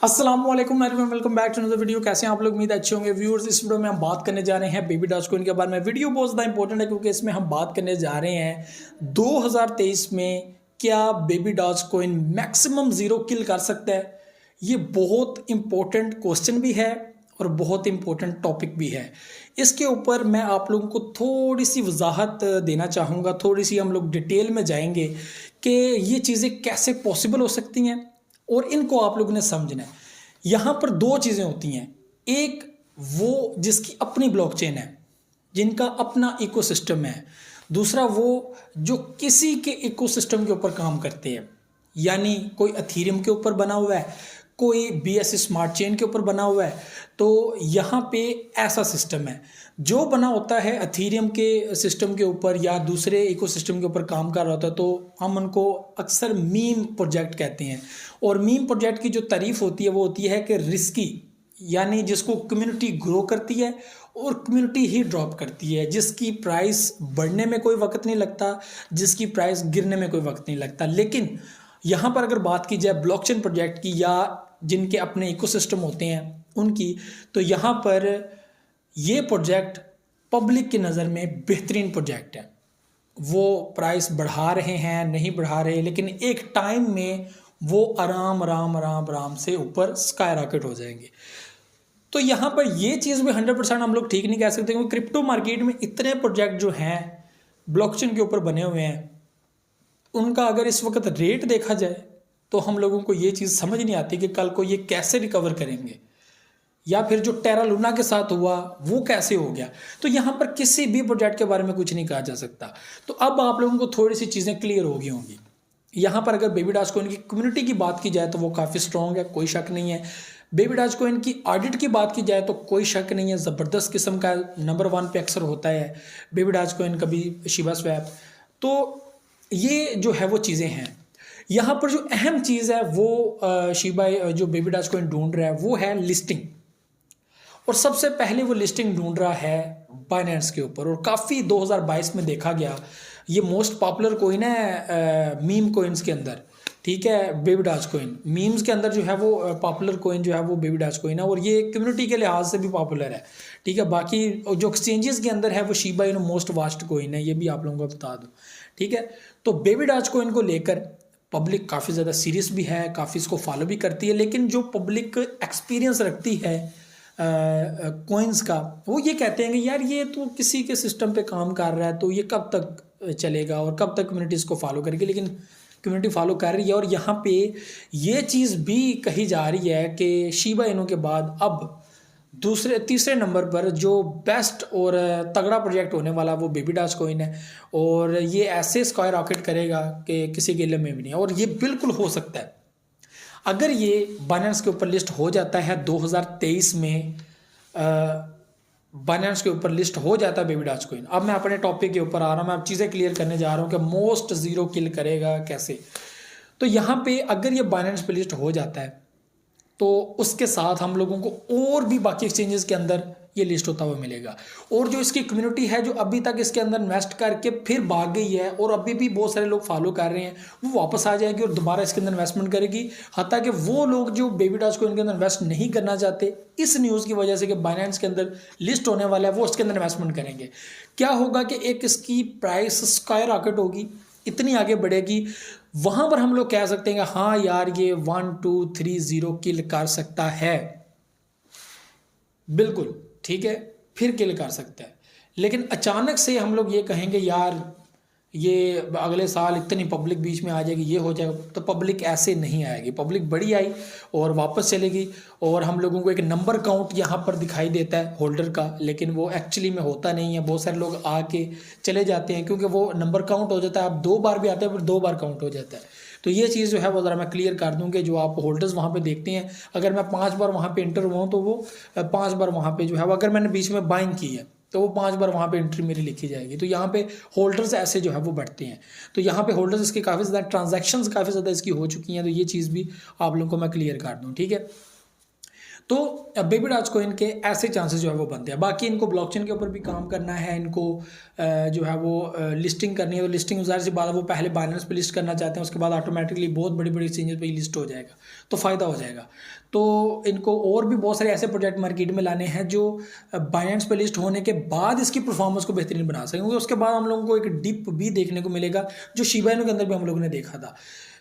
अस्सलाम वालेकुम everyone, welcome back to another video. कैसे हैं आप लोग? उम्मीद अच्छे होंगे। व्यूअर्स, इस वीडियो में हम बात करने जा रहे हैं बेबी डॉज कॉइन के बारे में। वीडियो बहुत ज़्यादा इंपॉर्टेंट है क्योंकि इसमें हम बात करने जा रहे हैं 2023 में क्या Baby Doge coin maximum zero kill कर सकता है। ये बहुत इंपॉर्टेंट क्वेश्चन भी है और बहुत इंपॉर्टेंट टॉपिक भी है। इसके ऊपर मैं आप लोगों को थोड़ी सी वजाहत देना चाहूँगा, थोड़ी सी हम लोग डिटेल में जाएंगे कि ये चीज़ें कैसे पॉसिबल हो सकती हैं और इनको आप लोगों ने समझना है। यहाँ पर दो चीज़ें होती हैं, एक वो जिसकी अपनी ब्लॉकचेन है, जिनका अपना इकोसिस्टम है, दूसरा वो जो किसी के इकोसिस्टम के ऊपर काम करते हैं, यानी कोई अथीरियम के ऊपर बना हुआ है, कोई BSC स्मार्ट चेन के ऊपर बना हुआ है। तो यहाँ पे ऐसा सिस्टम है जो बना होता है अथीरियम के सिस्टम के ऊपर या दूसरे इकोसिस्टम के ऊपर काम कर रहा होता है, तो हम उनको अक्सर मीम प्रोजेक्ट कहते हैं। और मीम प्रोजेक्ट की जो तारीफ होती है वो होती है कि रिस्की, यानी जिसको कम्युनिटी ग्रो करती है और कम्युनिटी ही ड्रॉप करती है, जिसकी प्राइस बढ़ने में कोई वक्त नहीं लगता, जिसकी प्राइस गिरने में कोई वक्त नहीं लगता। लेकिन यहाँ पर अगर बात की जाए ब्लॉकचेन प्रोजेक्ट की या जिनके अपने इकोसिस्टम होते हैं उनकी, तो यहाँ पर ये प्रोजेक्ट पब्लिक की नज़र में बेहतरीन प्रोजेक्ट है। वो प्राइस बढ़ा रहे हैं, नहीं बढ़ा रहे, लेकिन एक टाइम में वो आराम से ऊपर स्काई रॉकेट हो जाएंगे। तो यहाँ पर ये चीज़ भी 100% हम लोग ठीक नहीं कह सकते क्योंकि क्रिप्टो मार्केट में इतने प्रोजेक्ट जो हैं ब्लॉकचेन के ऊपर बने हुए हैं, उनका अगर इस वक्त रेट देखा जाए तो हम लोगों को ये चीज़ समझ नहीं आती कि कल को ये कैसे रिकवर करेंगे, या फिर जो टेरा लूना के साथ हुआ वो कैसे हो गया। तो यहाँ पर किसी भी प्रोजेक्ट के बारे में कुछ नहीं कहा जा सकता। तो अब आप लोगों को थोड़ी सी चीज़ें क्लियर हो गई होंगी। यहाँ पर अगर बेबी डॉज कॉइन की कम्युनिटी की बात की जाए तो वो काफ़ी स्ट्रॉन्ग है, कोई शक नहीं है। बेबी डॉज कॉइन की ऑडिट की बात की जाए तो कोई शक नहीं है, ज़बरदस्त किस्म का नंबर 1 पे अक्सर होता है बेबी डॉज कॉइन, कभी शिबा स्वैप। तो ये जो है वो चीज़ें हैं। यहाँ पर जो अहम चीज़ है वो शिबा जो बेबी डॉज कॉइन ढूंढ रहा है वो है लिस्टिंग, और सबसे पहले वो लिस्टिंग ढूंढ रहा है बाइनेंस के ऊपर। और काफ़ी 2022 में देखा गया, ये मोस्ट पॉपुलर कॉइन है मीम कॉइन्स के अंदर, ठीक है। बेबी डॉज कॉइन मीम्स के अंदर जो है वो पॉपुलर कॉइन जो है वो बेबी डॉज कॉइन है, और ये कम्युनिटी के लिहाज से भी पॉपुलर है, ठीक है। बाकी जो एक्सचेंजेस के अंदर है वो Shiba Inu most vast coin है, ये भी आप लोगों को बता दूँ, ठीक है। तो बेबी डॉज कॉइन को लेकर पब्लिक काफ़ी ज़्यादा सीरियस भी है, काफ़ी इसको फॉलो भी करती है। लेकिन जो पब्लिक एक्सपीरियंस रखती है कॉइन्स का, वो ये कहते हैं कि यार ये तो किसी के सिस्टम पे काम कर रहा है, तो ये कब तक चलेगा और कब तक कम्युनिटी इसको फॉलो करेगी। लेकिन कम्युनिटी फॉलो कर रही है। और यहाँ पे ये चीज़ भी कही जा रही है कि शिबा इनु के बाद अब तीसरे नंबर पर जो बेस्ट और तगड़ा प्रोजेक्ट होने वाला वो बेबी डॉज कॉइन है, और ये ऐसे स्काई रॉकेट करेगा कि किसी के इल्म में भी नहीं है। और ये बिल्कुल हो सकता है अगर ये बाइनेंस के ऊपर लिस्ट हो जाता है 2023 में, बाइनेंस के ऊपर लिस्ट हो जाता है बेबी डॉज कॉइन। अब मैं अपने टॉपिक के ऊपर आ रहा हूँ, मैं अब चीज़ें क्लियर करने जा रहा हूँ कि मोस्ट ज़ीरो किल करेगा कैसे। तो यहाँ पे अगर ये बाइनेंस पे लिस्ट हो जाता है तो उसके साथ हम लोगों को और भी बाकी एक्सचेंजेस के अंदर ये लिस्ट होता हुआ मिलेगा। और जो इसकी कम्युनिटी है जो अभी तक इसके अंदर इन्वेस्ट करके फिर भाग गई है और अभी भी बहुत सारे लोग फॉलो कर रहे हैं, वो वापस आ जाएगी और दोबारा इसके अंदर इन्वेस्टमेंट करेगी। हत्ता कि वो लोग जो बेबी डॉज कॉइन के अंदर इन्वेस्ट नहीं करना चाहते, इस न्यूज़ की वजह से कि बाइनेंस के अंदर लिस्ट होने वाला है, वो उसके अंदर इन्वेस्टमेंट करेंगे। क्या होगा कि एक इसकी प्राइस स्काई रॉकेट होगी, इतनी आगे बढ़ेगी, वहाँ पर हम लोग कह सकते हैं कि हाँ यार ये 1 2 3 0 किल कर सकता है, बिल्कुल ठीक है, फिर किल कर सकता है। लेकिन अचानक से हम लोग ये कहेंगे यार ये अगले साल इतनी पब्लिक बीच में आ जाएगी, ये हो जाएगा, तो पब्लिक ऐसे नहीं आएगी। पब्लिक बड़ी आई और वापस चलेगी, और हम लोगों को एक नंबर काउंट यहाँ पर दिखाई देता है होल्डर का, लेकिन वो एक्चुअली में होता नहीं है। बहुत सारे लोग आके चले जाते हैं क्योंकि वो नंबर काउंट हो जाता है। अब 2 बार भी आता है फिर 2 बार काउंट हो जाता है। तो ये चीज़ जो है वो ज़रा मैं क्लियर कर दूँ कि जो आप होल्डर्स वहाँ पे देखते हैं, अगर मैं 5 बार वहाँ पे एंटर हुआ हूँ तो वो 5 बार वहाँ पे जो है वो, अगर मैंने बीच में बाइंग की है तो वो 5 बार वहाँ पे एंट्री मेरी लिखी जाएगी। तो यहाँ पे होल्डर्स ऐसे जो है वो बढ़ते हैं। तो यहाँ पे होल्डर्स इसके काफ़ी ज़्यादा ट्रांजैक्शंस काफ़ी ज़्यादा इसकी हो चुकी हैं। तो ये चीज़ भी आप लोगों को मैं क्लियर कर दूँ, ठीक है। तो बेबी डॉजकॉइन के ऐसे चांसेस जो है वो बनते हैं। बाकी इनको ब्लॉकचेन के ऊपर भी काम करना है, इनको जो है वो लिस्टिंग करनी है। तो लिस्टिंग ज़ाहिर सी बात है वो पहले बाइनेंस पे लिस्ट करना चाहते हैं, उसके बाद ऑटोमेटिकली बहुत बड़ी बड़ी एक्सचेंजेस पे लिस्ट हो जाएगा, तो फ़ायदा हो जाएगा। तो इनको और भी बहुत सारे ऐसे प्रोजेक्ट मार्केट में लाने हैं जो बाइनेंस पे लिस्ट होने के बाद इसकी परफॉर्मेंस को बेहतरीन बना सकें, क्योंकि उसके बाद हम लोगों को एक डिप भी देखने को मिलेगा, जो शिबा इनू के अंदर भी हम लोगों ने देखा था।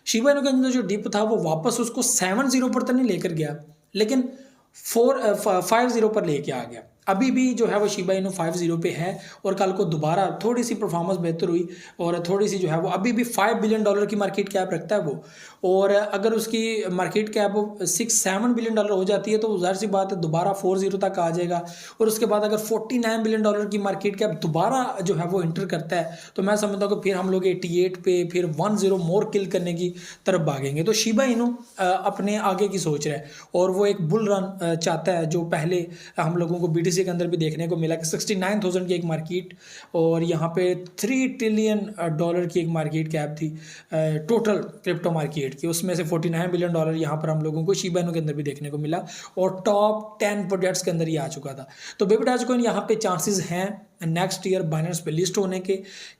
शिबा इनू के अंदर जो डिप था वो वापस उसको 7-0 पर तो नहीं लेकर गया, लेकिन 5-0 पर लेके आ गया। अभी भी जो है वो शिबा इनू 5-0 पे है, और कल को दोबारा थोड़ी सी परफॉर्मेंस बेहतर हुई और थोड़ी सी जो है वो अभी भी $5 बिलियन की मार्केट कैप रखता है वो। और अगर उसकी मार्केट कैप 6-7 बिलियन डॉलर हो जाती है तो जाहिर सी बात है दोबारा 4-0 तक आ जाएगा। और उसके बाद अगर $49 बिलियन की मार्केट कैप दोबारा जो है वो इंटर करता है, तो मैं समझता हूँ कि फिर हम लोग 88 पे फिर 1-0 मोर किल करने की तरफ भागेंगे। तो शिबा इनू अपने आगे की सोच रहा है, और वो एक बुल रन चाहता है, जो पहले हम लोगों को BTC के अंदर भी देखने को मिला कि 69,000 की एक मार्केट, और यहाँ पे $3 ट्रिलियन की एक मार्केट कैप थी टोटल क्रिप्टो मार्केट की, उसमें से $49 बिलियन यहाँ पर हम लोगों को शिबा इनू के अंदर भी देखने को मिला, और टॉप 10 प्रोजेक्ट्स के अंदर ये आ चुका था। तो बेबी डॉजकॉइन यहाँ पे चांसेस हैं नेक्स्ट ईयर बाइनेंस पे लिस्ट होने के।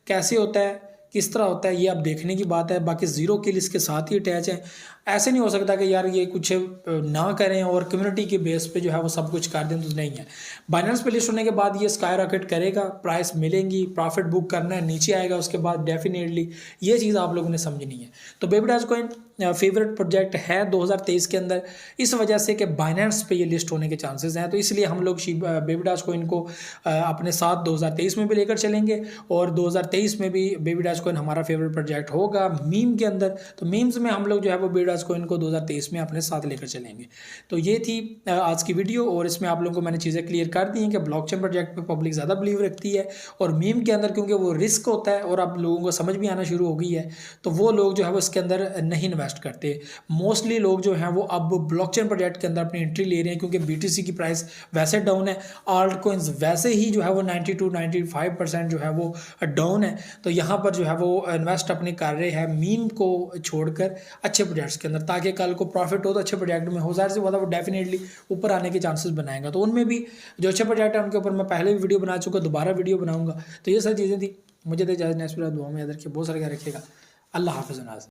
कैसे होता है, किस तरह होता है, ये आप देखने की बात है। बाकी ज़ीरो किल इसके साथ ही अटैच है। ऐसे नहीं हो सकता कि यार ये कुछ ना करें और कम्युनिटी के बेस पे जो है वो सब कुछ कर दें, तो नहीं है। बाइनेंस पे लिस्ट होने के बाद ये स्काई रॉकेट करेगा, प्राइस मिलेंगी, प्रॉफिट बुक करना है, नीचे आएगा, उसके बाद डेफिनेटली ये चीज़ आप लोगों ने समझनी है। तो बेबी डॉजकॉइन फेवरेट प्रोजेक्ट है 2023 के अंदर, इस वजह से कि बाइनेंस पे ये लिस्ट होने के चांसेस हैं। तो इसलिए हम लोग बेबी डॉजकॉइन को अपने साथ 2023 में भी लेकर चलेंगे, और 2023 में भी बेबी डॉजकॉइन हमारा फेवरेट प्रोजेक्ट होगा मीम के अंदर। तो मीम्स में हम लोग जो है वो बेबी डॉजकॉइन को 2023 में अपने साथ लेकर चलेंगे। तो ये थी आज की वीडियो, और इसमें आप लोगों को मैंने चीज़ें क्लियर कर दी हैं कि ब्लॉकचेन प्रोजेक्ट पे पब्लिक ज़्यादा बिलीव रखती है, और मीम के अंदर क्योंकि वो रिस्क होता है और अब लोगों को समझ भी आना शुरू हो गई है, तो वो लोग जो है वो इसके अंदर नहीं इन्वेस्ट करते। मोस्टली लोग जो हैं वो अब ब्लॉकचेन प्रोजेक्ट के अंदर अपनी एंट्री ले रहे हैं, क्योंकि BTC की प्राइस वैसे डाउन है, आल्ट कॉइन्स वैसे ही जो है वो 90-95% जो है वो डाउन है। तो यहाँ पर जो है वो इन्वेस्ट अपने कर रहे हैं मीम को छोड़कर अच्छे प्रोजेक्ट्स के अंदर, ताकि कल को प्रॉफिट हो तो अच्छे प्रोजेक्ट में हो, ज़ाहिर से वो डेफिनेटली ऊपर आने के चांसेस बनाएगा। तो उनमें भी जो अच्छे प्रोजेक्ट है उनके ऊपर मैं पहले भी वीडियो बना चुका, दोबारा वीडियो बनाऊंगा। तो ये सारी चीज़ें थी। मुझे तो इजाज़त, नेक्स्ट वीडियो दुआ में याद रखिए, बहुत सारे क्या रखिएगा। अल्लाह हाफ़िज़।